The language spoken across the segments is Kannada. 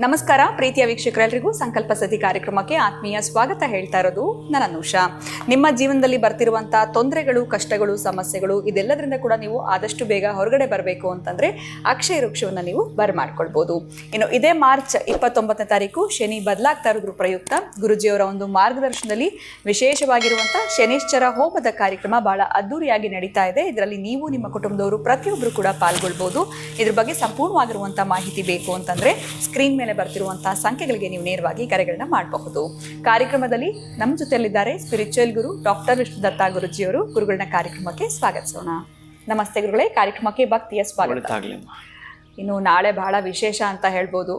ನಮಸ್ಕಾರ ಪ್ರೀತಿಯ ವೀಕ್ಷಕರೆಲ್ಲರಿಗೂ ಸಂಕಲ್ಪ ಸತಿ ಕಾರ್ಯಕ್ರಮಕ್ಕೆ ಆತ್ಮೀಯ ಸ್ವಾಗತ ಹೇಳ್ತಾ ಇರೋದು ನಾನು ಅನುಷಾ. ನಿಮ್ಮ ಜೀವನದಲ್ಲಿ ಬರ್ತಿರುವಂತಹ ತೊಂದರೆಗಳು, ಕಷ್ಟಗಳು, ಸಮಸ್ಯೆಗಳು ಇದೆಲ್ಲದರಿಂದ ಕೂಡ ನೀವು ಆದಷ್ಟು ಬೇಗ ಹೊರಗಡೆ ಬರಬೇಕು ಅಂತಂದ್ರೆ ಅಕ್ಷಯ ವೃಕ್ಷವನ್ನು ನೀವು ಬರಮಾಡ್ಕೊಳ್ಬಹುದು. ಇನ್ನು ಇದೇ ಮಾರ್ಚ್ 29ನೇ ತಾರೀಕು ಶನಿ ಬದಲಾಗ್ತಾ ಇರೋದ್ರ ಪ್ರಯುಕ್ತ ಗುರುಜಿಯವರ ಒಂದು ಮಾರ್ಗದರ್ಶನದಲ್ಲಿ ವಿಶೇಷವಾಗಿರುವಂತಹ ಶನೇಶ್ವರ ಹೋಮದ ಕಾರ್ಯಕ್ರಮ ಬಹಳ ಅದ್ದೂರಿಯಾಗಿ ನಡೀತಾ ಇದೆ. ಇದರಲ್ಲಿ ನೀವು ನಿಮ್ಮ ಕುಟುಂಬದವರು ಪ್ರತಿಯೊಬ್ಬರು ಕೂಡ ಪಾಲ್ಗೊಳ್ಬಹುದು. ಇದ್ರ ಬಗ್ಗೆ ಸಂಪೂರ್ಣವಾಗಿರುವಂತಹ ಮಾಹಿತಿ ಬೇಕು ಅಂತಂದ್ರೆ ಸ್ಕ್ರೀನ್ ಮೇಲೆ ಬರ್ತಿರುವಂತಹ ಸಂಖ್ಯೆಗಳಿಗೆ ನೀವು ನೇರವಾಗಿ ಕರೆಗಳನ್ನ ಮಾಡಬಹುದು. ಕಾರ್ಯಕ್ರಮದಲ್ಲಿ ನಮ್ಮ ಜೊತೆಯಲ್ಲಿದ್ದಾರೆ ಸ್ಪಿರಿಚುವಲ್ ಗುರು ಡಾಕ್ಟರ್ ವಿಷ್ಣುದತ್ತ ಗುರುಜಿಯವರು. ಗುರುಗಳನ್ನ ಕಾರ್ಯಕ್ರಮಕ್ಕೆ ಸ್ವಾಗತಿಸೋಣ. ನಮಸ್ತೆ ಗುರುಗಳೇ, ಕಾರ್ಯಕ್ರಮಕ್ಕೆ ಭಕ್ತಿಯ ಸ್ವಾಗತ. ಇನ್ನು ನಾಳೆ ಬಹಳ ವಿಶೇಷ ಅಂತ ಹೇಳ್ಬೋದು.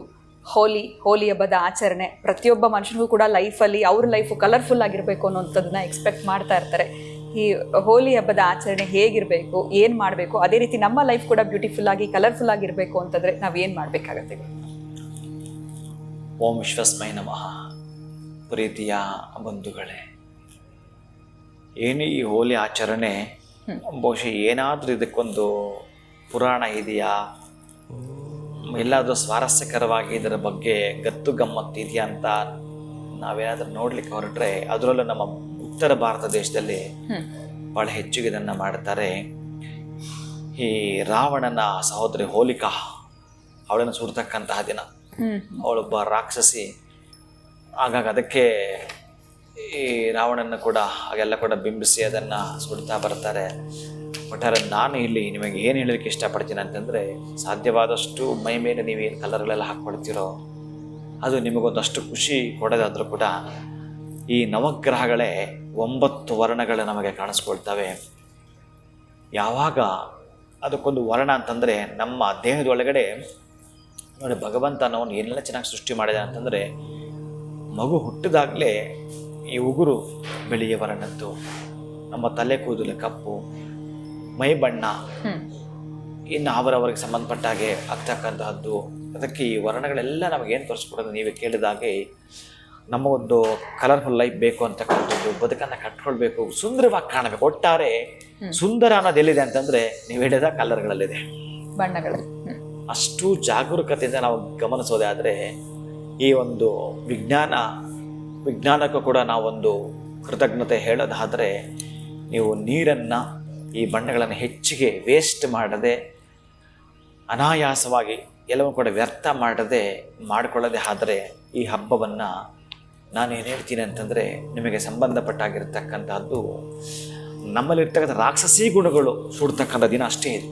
ಹೋಲಿ ಹಬ್ಬದ ಆಚರಣೆ ಪ್ರತಿಯೊಬ್ಬ ಮನುಷ್ಯನಿಗೂ ಕೂಡ ಲೈಫಲ್ಲಿ ಅವ್ರ ಲೈಫು ಕಲರ್ಫುಲ್ ಆಗಿರಬೇಕು ಅನ್ನೋಂಥದ್ದನ್ನ ಎಕ್ಸ್ಪೆಕ್ಟ್ ಮಾಡ್ತಾ ಇರ್ತಾರೆ. ಈ ಹೋಲಿ ಹಬ್ಬದ ಆಚರಣೆ ಹೇಗಿರಬೇಕು, ಏನು ಮಾಡಬೇಕು, ಅದೇ ರೀತಿ ನಮ್ಮ ಲೈಫ್ ಕೂಡ ಬ್ಯೂಟಿಫುಲ್ ಆಗಿ ಕಲರ್ಫುಲ್ ಆಗಿರಬೇಕು ಅಂತಂದ್ರೆ ನಾವು ಏನು ಮಾಡಬೇಕಾಗತ್ತೆ? ಓಂ ವಿಶ್ವಸ್ಮೈ ನಮಃ. ಪ್ರೀತಿಯ ಬಂಧುಗಳೇ, ಏನು ಈ ಹೋಲಿ ಆಚರಣೆ, ಬಹುಶಃ ಏನಾದರೂ ಇದಕ್ಕೊಂದು ಪುರಾಣ ಇದೆಯಾ, ಎಲ್ಲಾದರೂ ಸ್ವಾರಸ್ಯಕರವಾಗಿ ಇದರ ಬಗ್ಗೆ ಗತ್ತು ಗಮ್ಮತ್ತು ಇದೆಯಾ ಅಂತ ನಾವೇನಾದರೂ ನೋಡ್ಲಿಕ್ಕೆ ಹೊರಟ್ರೆ, ಅದರಲ್ಲೂ ನಮ್ಮ ಉತ್ತರ ಭಾರತ ದೇಶದಲ್ಲಿ ಭಾಳ ಹೆಚ್ಚಿಗೆ ಇದನ್ನು ಮಾಡ್ತಾರೆ. ಈ ರಾವಣನ ಸಹೋದರಿ ಹೋಲಿಕಾ, ಅವಳನ್ನು ಸುಡ್ತಕ್ಕಂತಹ ದಿನ. ಅವಳೊಬ್ಬ ರಾಕ್ಷಸಿ. ಹಾಗಾಗಿ ಅದಕ್ಕೆ ಈ ರಾವಣನ ಕೂಡ ಹಾಗೆಲ್ಲ ಕೂಡ ಬಿಂಬಿಸಿ ಅದನ್ನು ಸುಡ್ತಾ ಬರ್ತಾರೆ. ಒಟ್ಟಾರೆ ನಾನು ಇಲ್ಲಿ ನಿಮಗೆ ಏನು ಹೇಳಲಿಕ್ಕೆ ಇಷ್ಟಪಡ್ತೀನಿ ಅಂತಂದರೆ, ಸಾಧ್ಯವಾದಷ್ಟು ಮೈ ಮೇಲೆ ನೀವೇನು ಕಲರ್ಗಳೆಲ್ಲ ಹಾಕ್ಕೊಳ್ತೀರೋ ಅದು ನಿಮಗೊಂದಷ್ಟು ಖುಷಿ ಕೊಡೋದಾದರೂ ಕೂಡ ಈ ನವಗ್ರಹಗಳೇ 9 ವರ್ಣಗಳು ನಮಗೆ ಕಾಣಿಸ್ಕೊಳ್ತವೆ. ಯಾವಾಗ ಅದಕ್ಕೊಂದು ವರ್ಣ ಅಂತಂದರೆ, ನಮ್ಮ ದೇಹದೊಳಗಡೆ ನೋಡಿ ಭಗವಂತ ನಾವು ಏನೆಲ್ಲ ಚೆನ್ನಾಗಿ ಸೃಷ್ಟಿ ಮಾಡಿದ ಅಂತಂದರೆ, ಮಗು ಹುಟ್ಟಿದಾಗಲೇ ಈ ಉಗುರು ಬಿಳಿಯ ವರ್ಣದ್ದು, ನಮ್ಮ ತಲೆ ಕೂದಲು ಕಪ್ಪು, ಮೈ ಬಣ್ಣ ಇನ್ನು ಅವರವರಿಗೆ ಸಂಬಂಧಪಟ್ಟ ಹಾಗೆ ಆಗ್ತಕ್ಕಂತಹದ್ದು. ಅದಕ್ಕೆ ಈ ವರ್ಣಗಳೆಲ್ಲ ನಮಗೇನು ತೋರಿಸ್ಕೊಡೋದು, ನೀವೇ ಕೇಳಿದಾಗೆ ನಮಗೊಂದು ಕಲರ್ಫುಲ್ ಲೈಫ್ ಬೇಕು ಅಂತಕ್ಕಂಥದ್ದು, ಬದುಕನ್ನು ಕಟ್ಕೊಳ್ಬೇಕು, ಸುಂದರವಾಗಿ ಕಾಣಬೇಕು. ಒಟ್ಟಾರೆ ಸುಂದರ ಅನ್ನೋದು ಎಲ್ಲಿದೆ ಅಂತಂದರೆ, ನೀವು ಹೇಳಿದ ಕಲರ್ಗಳಲ್ಲಿದೆ, ಬಣ್ಣಗಳು. ಅಷ್ಟು ಜಾಗರೂಕತೆಯಿಂದ ನಾವು ಗಮನಿಸೋದೇ ಆದರೆ ಈ ಒಂದು ವಿಜ್ಞಾನಕ್ಕೂ ಕೂಡ ನಾವೊಂದು ಕೃತಜ್ಞತೆ ಹೇಳೋದಾದರೆ, ನೀವು ನೀರನ್ನು, ಈ ಬಣ್ಣಗಳನ್ನು ಹೆಚ್ಚಿಗೆ ವೇಸ್ಟ್ ಮಾಡದೆ, ಅನಾಯಾಸವಾಗಿ ಎಲ್ಲವೂ ಕೂಡ ವ್ಯರ್ಥ ಮಾಡದೆ ಮಾಡಿಕೊಳ್ಳದೆ ಆದರೆ, ಈ ಹಬ್ಬವನ್ನು ನಾನೇನು ಹೇಳ್ತೀನಿ ಅಂತಂದರೆ, ನಿಮಗೆ ಸಂಬಂಧಪಟ್ಟಾಗಿರ್ತಕ್ಕಂಥದ್ದು ನಮ್ಮಲ್ಲಿರ್ತಕ್ಕಂಥ ರಾಕ್ಷಸಿ ಗುಣಗಳು ಸುಡ್ತಕ್ಕಂಥ ದಿನ ಅಷ್ಟೇ ಇದು.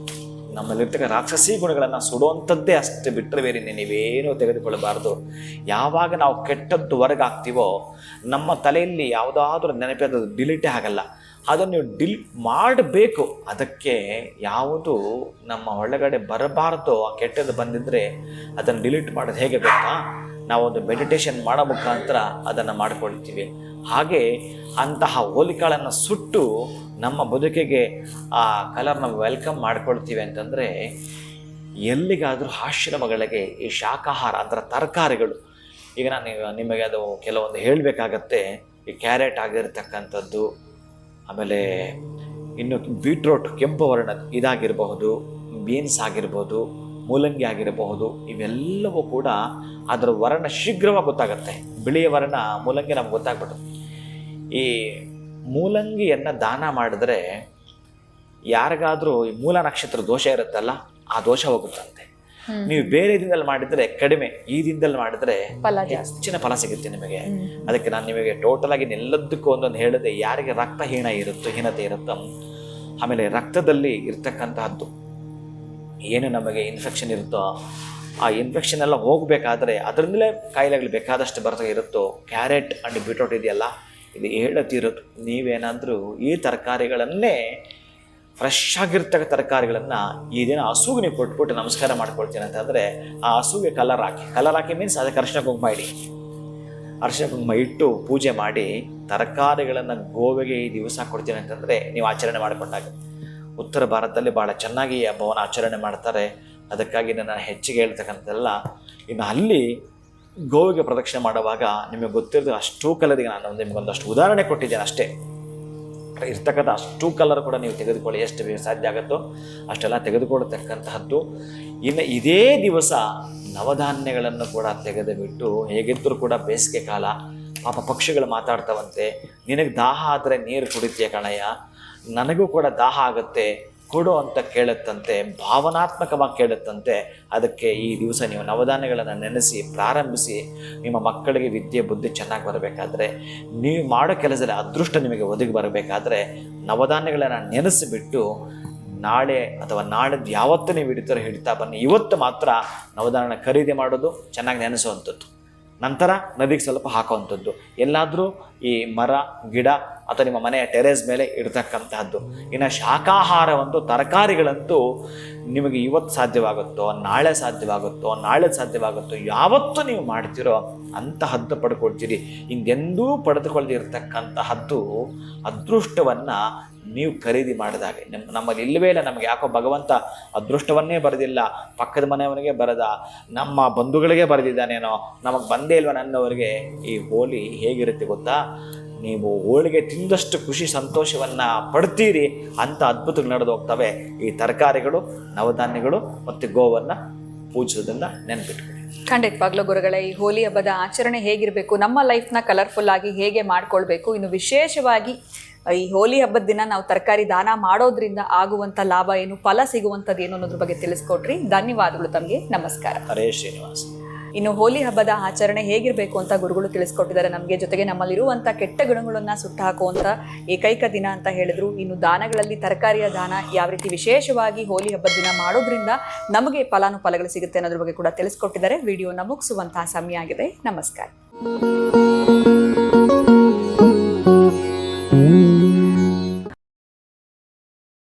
ನಮ್ಮಲ್ಲಿರ್ತಕ್ಕ ರಾಕ್ಷಸಿ ಗುಣಗಳನ್ನು ಸುಡುವಂಥದ್ದೇ ಅಷ್ಟೇ, ಬಿಟ್ಟರೆ ಬೇರೆ ನೀವೇನೂ ತೆಗೆದುಕೊಳ್ಳಬಾರ್ದು. ಯಾವಾಗ ನಾವು ಕೆಟ್ಟದ್ದು ಹೊರಗಾಗ್ತೀವೋ ನಮ್ಮ ತಲೆಯಲ್ಲಿ ಯಾವುದಾದ್ರೂ ನೆನಪು ಡಿಲೀಟೇ ಆಗಲ್ಲ. ಅದನ್ನು ನೀವು ಡಿಲೀಟ್ ಮಾಡಬೇಕು. ಅದಕ್ಕೆ ಯಾವುದು ನಮ್ಮ ಒಳಗಡೆ ಬರಬಾರ್ದು, ಆ ಕೆಟ್ಟದ್ದು ಬಂದಿದ್ದರೆ ಅದನ್ನು ಡಿಲೀಟ್ ಮಾಡೋದು ಹೇಗೆ ಗೊತ್ತಾ? ನಾವೊಂದು ಮೆಡಿಟೇಷನ್ ಮಾಡೋ ಮುಖಾಂತರ ಅದನ್ನು ಮಾಡ್ಕೊಳ್ತೀವಿ. ಹಾಗೆ ಅಂತಹ ಹೋಲಿಕೆಗಳನ್ನು ಸುಟ್ಟು ನಮ್ಮ ಬದುಕಿಗೆ ಆ ಕಲರ್ನ ವೆಲ್ಕಮ್ ಮಾಡ್ಕೊಳ್ತೀವಿ ಅಂತಂದರೆ, ಎಲ್ಲಿಗಾದರೂ ಆಶ್ರಮಗಳಿಗೆ ಈ ಶಾಕಾಹಾರ ಅಂದರೆ ತರಕಾರಿಗಳು, ಈಗ ನಾನು ನಿಮಗೆ ಅದು ಕೆಲವೊಂದು ಹೇಳಬೇಕಾಗತ್ತೆ. ಈ ಕ್ಯಾರೆಟ್ ಆಗಿರ್ತಕ್ಕಂಥದ್ದು, ಆಮೇಲೆ ಇನ್ನು ಬೀಟ್ರೋಟ್ ಕೆಂಪು ವರ್ಣದ ಇದಾಗಿರಬಹುದು, ಬೀನ್ಸ್ ಆಗಿರ್ಬೋದು, ಮೂಲಂಗಿ ಆಗಿರಬಹುದು, ಇವೆಲ್ಲವೂ ಕೂಡ ಅದರ ವರ್ಣ ಶೀಘ್ರವಾಗಿ ಗೊತ್ತಾಗುತ್ತೆ. ಬಿಳಿಯ ವರ್ಣ ಮೂಲಂಗಿ ನಮ್ಗೆ ಗೊತ್ತಾಗ್ಬಿಟ್ಟು, ಈ ಮೂಲಂಗಿಯನ್ನು ದಾನ ಮಾಡಿದ್ರೆ ಯಾರಿಗಾದರೂ ಈ ಮೂಲ ನಕ್ಷತ್ರ ದೋಷ ಇರುತ್ತಲ್ಲ, ಆ ದೋಷ ಹೋಗುತ್ತಂತೆ. ನೀವು ಬೇರೆ ದಿನದಲ್ಲಿ ಮಾಡಿದರೆ ಕಡಿಮೆ, ಈ ದಿನದಲ್ಲಿ ಮಾಡಿದ್ರೆ ಹೆಚ್ಚಿನ ಫಲ ಸಿಗುತ್ತೆ ನಿಮಗೆ. ಅದಕ್ಕೆ ನಾನು ನಿಮಗೆ ಟೋಟಲ್ ಆಗಿ ಎಲ್ಲದಕ್ಕೂ ಒಂದೊಂದು ಹೇಳಿದೆ. ಯಾರಿಗೆ ಹೀನತೆ ಇರುತ್ತೋ, ಆಮೇಲೆ ರಕ್ತದಲ್ಲಿ ಇರ್ತಕ್ಕಂತಹದ್ದು ಏನು ನಮಗೆ ಇನ್ಫೆಕ್ಷನ್ ಇರುತ್ತೋ, ಆ ಇನ್ಫೆಕ್ಷನ್ ಎಲ್ಲ ಹೋಗಬೇಕಾದ್ರೆ ಅದರಿಂದಲೇ ಕಾಯಿಲೆಗಳು ಬೇಕಾದಷ್ಟು ಬರ್ತಾ ಇರುತ್ತೋ, ಕ್ಯಾರೆಟ್ ಅಂಡ್ ಬೀಟ್ರೋಟ್ ಇದೆಯಲ್ಲ, ಇದು ಹೇಳತ್ತಿರೋದು. ನೀವೇನಾದರೂ ಈ ತರಕಾರಿಗಳನ್ನೇ ಫ್ರೆಶ್ ಆಗಿರ್ತಕ್ಕ ತರಕಾರಿಗಳನ್ನು ಈ ದಿನ ಹಸುಗೆ ನೀವು ಕೊಟ್ಬಿಟ್ಟು ನಮಸ್ಕಾರ ಮಾಡ್ಕೊಳ್ತೀನಿ ಅಂತಂದರೆ, ಆ ಹಸುಗೆ ಕಲರ್ ಹಾಕಿ ಮೀನ್ಸ್ ಅದಕ್ಕೆ ಅರಿಶಿನ ಕುಂಕುಮ ಇಡಿ. ಅರಿಶಿನ ಕುಂಕುಮ ಇಟ್ಟು ಪೂಜೆ ಮಾಡಿ ತರಕಾರಿಗಳನ್ನು ಗೋವಿಗೆ ಈ ದಿವಸ ಕೊಡ್ತೀನಿ ಅಂತಂದರೆ ನೀವು ಆಚರಣೆ ಮಾಡಿಕೊಂಡಾಗ. ಉತ್ತರ ಭಾರತದಲ್ಲಿ ಭಾಳ ಚೆನ್ನಾಗಿ ಈ ಹಬ್ಬವನ್ನು ಆಚರಣೆ ಮಾಡ್ತಾರೆ. ಅದಕ್ಕಾಗಿ ನಾನು ಹೆಚ್ಚಿಗೆ ಹೇಳ್ತಕ್ಕಂಥದ್ದೆಲ್ಲ. ಇನ್ನು ಅಲ್ಲಿ ಗೋವಿಗೆ ಪ್ರದಕ್ಷಿಣೆ ಮಾಡುವಾಗ ನಿಮಗೆ ಗೊತ್ತಿರೋದು ಅಷ್ಟೂ ಕಲರಿಗೆ ನಾನು ನಿಮಗೊಂದಷ್ಟು ಉದಾಹರಣೆ ಕೊಟ್ಟಿದ್ದೇನೆ ಅಷ್ಟೇ. ಇರ್ತಕ್ಕಂಥ ಅಷ್ಟು ಕಲರ್ ಕೂಡ ನೀವು ತೆಗೆದುಕೊಳ್ಳಿ, ಎಷ್ಟು ಬೇಗ ಸಾಧ್ಯ ಆಗುತ್ತೋ ಅಷ್ಟೆಲ್ಲ ತೆಗೆದುಕೊಳ್ಳತಕ್ಕಂತಹದ್ದು. ಇನ್ನು ಇದೇ ದಿವಸ ನವಧಾನ್ಯಗಳನ್ನು ಕೂಡ ತೆಗೆದು ಬಿಟ್ಟು, ಹೇಗಿದ್ದರೂ ಕೂಡ ಬೇಸಿಗೆ ಕಾಲ, ಪಾಪ ಪಕ್ಷಿಗಳು ಮಾತಾಡ್ತಾವಂತೆ, ನಿನಗೆ ದಾಹ ಆದರೆ ನೀರು ಕುಡಿತೀಯ ಕಣಯ್ಯ, ನನಗೂ ಕೂಡ ದಾಹ ಆಗುತ್ತೆ ಕೊಡು ಅಂತ ಕೇಳುತ್ತಂತೆ, ಭಾವನಾತ್ಮಕವಾಗಿ ಕೇಳುತ್ತಂತೆ. ಅದಕ್ಕೆ ಈ ದಿವಸ ನೀವು ನವಧಾನ್ಯಗಳನ್ನು ನೆನೆಸಿ ಪ್ರಾರಂಭಿಸಿ. ನಿಮ್ಮ ಮಕ್ಕಳಿಗೆ ವಿದ್ಯೆ ಬುದ್ಧಿ ಚೆನ್ನಾಗಿ ಬರಬೇಕಾದ್ರೆ, ನೀವು ಮಾಡೋ ಕೆಲಸದಲ್ಲಿ ಅದೃಷ್ಟ ನಿಮಗೆ ಒದಗಿ ಬರಬೇಕಾದ್ರೆ ನವಧಾನ್ಯಗಳನ್ನು ನೆನೆಸಿಬಿಟ್ಟು ನಾಳೆ ಅಥವಾ ನಾಳೆದು ಯಾವತ್ತೂ ನೀವು ಹಿಡಿತಾ ಬನ್ನಿ. ಇವತ್ತು ಮಾತ್ರ ನವಧಾನ್ಯ ಖರೀದಿ ಮಾಡೋದು, ಚೆನ್ನಾಗಿ ನೆನೆಸುವಂಥದ್ದು, ನಂತರ ನದಿಗೆ ಸ್ವಲ್ಪ ಹಾಕುವಂಥದ್ದು, ಎಲ್ಲಾದರೂ ಈ ಮರ ಗಿಡ ಅಥವಾ ನಿಮ್ಮ ಮನೆಯ ಟೆರೇಸ್ ಮೇಲೆ ಇಡ್ತಕ್ಕಂತಹದ್ದು. ಇನ್ನು ಶಾಕಾಹಾರವಂತೂ, ತರಕಾರಿಗಳಂತೂ ನಿಮಗೆ ಇವತ್ತು ಸಾಧ್ಯವಾಗುತ್ತೋ, ನಾಳೆ ಸಾಧ್ಯವಾಗುತ್ತೋ, ಯಾವತ್ತೂ ನೀವು ಮಾಡ್ತೀರೋ ಅಂತಹದ್ದು ಪಡ್ಕೊಳ್ತೀರಿ. ಹಿಂದೆಂದೂ ಪಡೆದುಕೊಳ್ಳದಿರ್ತಕ್ಕಂತಹದ್ದು ಅದೃಷ್ಟವನ್ನು ನೀವು ಖರೀದಿ ಮಾಡಿದಾಗ. ನಮ್ಮಲ್ಲಿ ಇಲ್ಲವೇ ಇಲ್ಲ, ನಮಗೆ ಯಾಕೋ ಭಗವಂತ ಅದೃಷ್ಟವನ್ನೇ ಬರೆದಿಲ್ಲ, ಪಕ್ಕದ ಮನೆಯವನಿಗೆ ಬರೆದ, ನಮ್ಮ ಬಂಧುಗಳಿಗೆ ಬರೆದಿದ್ದಾನೇನೋ, ನಮಗೆ ಬಂದೇ ಇಲ್ವ ನನ್ನವರಿಗೆ. ಈ ಹೋಳಿ ಹೇಗಿರುತ್ತೆ ಗೊತ್ತಾ, ನೀವು ಹೋಳಿಗೆ ತಿಂದಷ್ಟು ಖುಷಿ ಸಂತೋಷವನ್ನು ಪಡ್ತೀರಿ, ಅಂಥ ಅದ್ಭುತಗಳು ನಡೆದು ಹೋಗ್ತವೆ. ಈ ತರಕಾರಿಗಳು, ನವಧಾನ್ಯಗಳು ಮತ್ತು ಗೋವನ್ನು ಪೂಜಿಸೋದನ್ನು ನೆನಪಿಟ್ಕೊಳ್ಳಿ. ಖಂಡಿತವಾಗ್ಲೂ ಗುರುಗಳೇ, ಈ ಹೋಲಿ ಹಬ್ಬದ ಆಚರಣೆ ಹೇಗಿರಬೇಕು, ನಮ್ಮ ಲೈಫ್ನ ಕಲರ್ಫುಲ್ ಆಗಿ ಹೇಗೆ ಮಾಡ್ಕೊಳ್ಬೇಕು, ಇನ್ನು ವಿಶೇಷವಾಗಿ ಈ ಹೋಲಿ ಹಬ್ಬದ ದಿನ ನಾವು ತರಕಾರಿ ದಾನ ಮಾಡೋದ್ರಿಂದ ಆಗುವಂಥ ಲಾಭ ಏನು, ಫಲ ಸಿಗುವಂಥದ್ದು ಏನು ಅನ್ನೋದ್ರ ಬಗ್ಗೆ ತಿಳಿಸ್ಕೊಟ್ರಿ. ಧನ್ಯವಾದಗಳು ತಮಗೆ. ನಮಸ್ಕಾರ. ಹರೇ ಶ್ರೀನಿವಾಸ. ಇನ್ನು ಹೋಲಿ ಹಬ್ಬದ ಆಚರಣೆ ಹೇಗಿರಬೇಕು ಅಂತ ಗುರುಗಳು ತಿಳಿಸ್ಕೊಟ್ಟಿದ್ದಾರೆ ನಮಗೆ. ಜೊತೆಗೆ ನಮ್ಮಲ್ಲಿರುವಂಥ ಕೆಟ್ಟ ಗುಣಗಳನ್ನು ಸುಟ್ಟು ಹಾಕುವಂಥ ಏಕೈಕ ದಿನ ಅಂತ ಹೇಳಿದ್ರು. ಇನ್ನು ದಾನಗಳಲ್ಲಿ ತರಕಾರಿಯ ದಾನ ಯಾವ ರೀತಿ ವಿಶೇಷವಾಗಿ ಹೋಲಿ ಹಬ್ಬದ ದಿನ ಮಾಡೋದ್ರಿಂದ ನಮಗೆ ಫಲಾನುಫಲಗಳು ಸಿಗುತ್ತೆ ಅನ್ನೋದ್ರ ಬಗ್ಗೆ ಕೂಡ ತಿಳಿಸ್ಕೊಟ್ಟಿದ್ದಾರೆ. ವಿಡಿಯೋನ ಮುಗಿಸುವಂತಹ ಸಮಯ ಆಗಿದೆ. ನಮಸ್ಕಾರ.